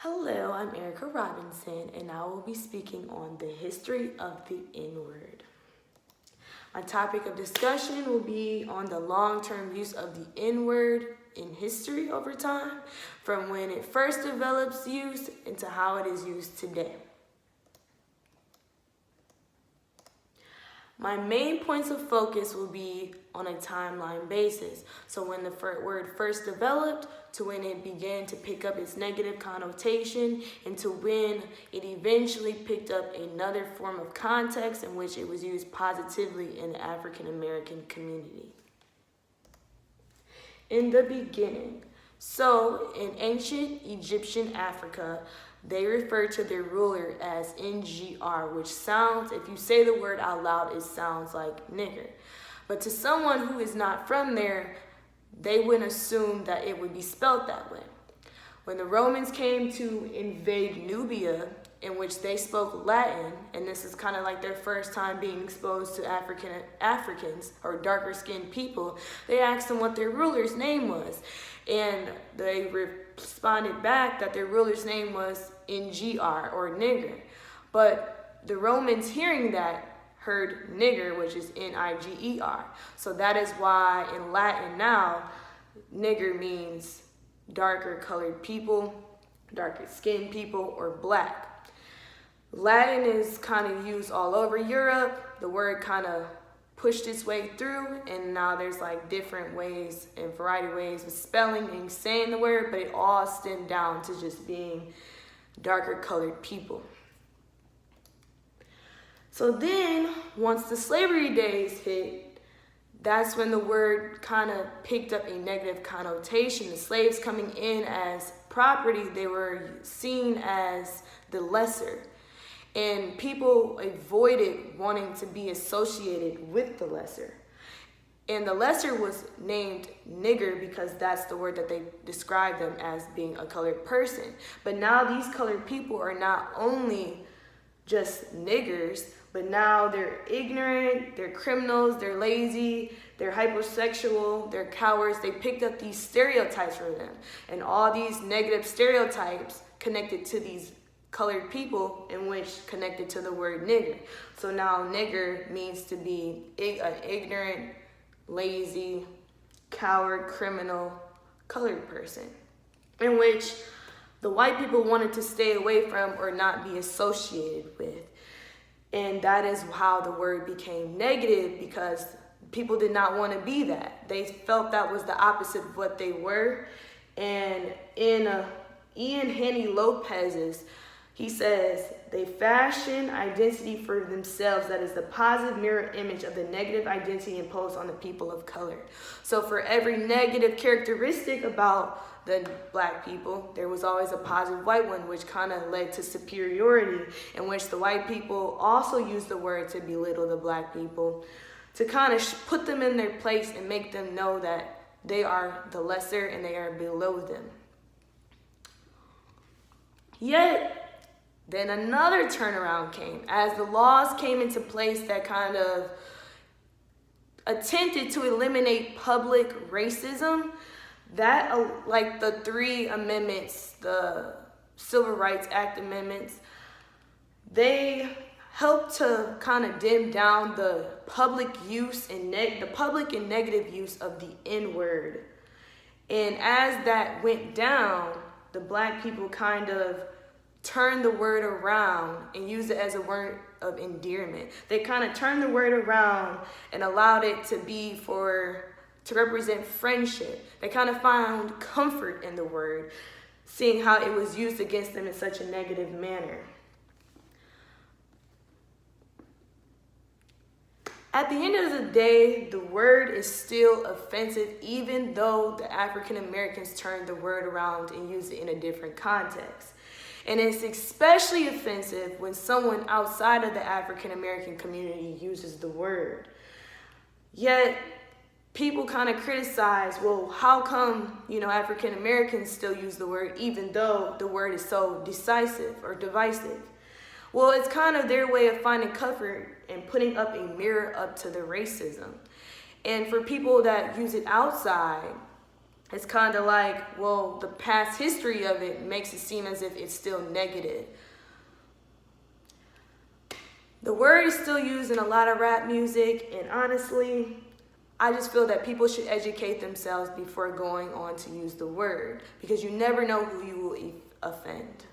Hello, I'm Erica Robinson, and I will be speaking on the history of the N-word. My topic of discussion will be on the long-term use of the N-word in history over time, from when it first develops use into how it is used today. My main points of focus will be on a timeline basis. So when the word first developed to when it began to pick up its negative connotation and to when it eventually picked up another form of context in which it was used positively in the African American community. In the beginning. So in ancient Egyptian Africa, they refer to their ruler as NGR, which sounds, if you say the word out loud, it sounds like nigger. But to someone who is not from there, they wouldn't assume that it would be spelled that way. When the Romans came to invade Nubia, in which they spoke Latin, and this is kind of like their first time being exposed to Africans or darker skinned people, they asked them what their ruler's name was. And they responded back that their ruler's name was NGR or nigger. But the Romans hearing that heard nigger, which is Niger. So that is why in Latin now, nigger means darker colored people, darker skinned people, or black. Latin is kind of used all over Europe. The word kind of pushed its way through, and now there's like different ways and variety of ways of spelling and saying the word, but it all stemmed down to just being darker colored people. So then, once the slavery days hit, that's when the word kind of picked up a negative connotation. The slaves coming in as property, they were seen as the lesser. And people avoided wanting to be associated with the lesser. And the lesser was named nigger because that's the word that they described them as being a colored person. But now these colored people are not only just niggers, but now they're ignorant, they're criminals, they're lazy, they're hypersexual, they're cowards. They picked up these stereotypes for them. And all these negative stereotypes connected to these colored people, in which connected to the word nigger. So now nigger means to be an ignorant, lazy, coward, criminal, colored person, in which the white people wanted to stay away from or not be associated with. And that is how the word became negative, because people did not want to be that. They felt that was the opposite of what they were. And in Ian Haney Lopez's, he says, they fashion identity for themselves that is the positive mirror image of the negative identity imposed on the people of color. So for every negative characteristic about the black people, there was always a positive white one, which kind of led to superiority, in which the white people also used the word to belittle the black people, to kind of put them in their place and make them know that they are the lesser and they are below them. Yet, then another turnaround came as the laws came into place that kind of attempted to eliminate public racism. That, like the 3 amendments, the Civil Rights Act amendments, they helped to kind of dim down the public use and the public and negative use of the N-word. And as that went down, the black people kind of turned the word around and used it as a word of endearment. They kind of turned the word around and allowed it to be to represent friendship. They kind of found comfort in the word, seeing how it was used against them in such a negative manner. At the end of the day, the word is still offensive, even though the African Americans turned the word around and used it in a different context. And it's especially offensive when someone outside of the African American community uses the word. Yet, people kind of criticize, well, how come, African Americans still use the word even though the word is so decisive or divisive? Well, it's kind of their way of finding comfort and putting up a mirror up to the racism. And for people that use it outside, It's kind of like, well, the past history of it makes it seem as if it's still negative. The word is still used in a lot of rap music, and honestly, I just feel that people should educate themselves before going on to use the word, because you never know who you will offend.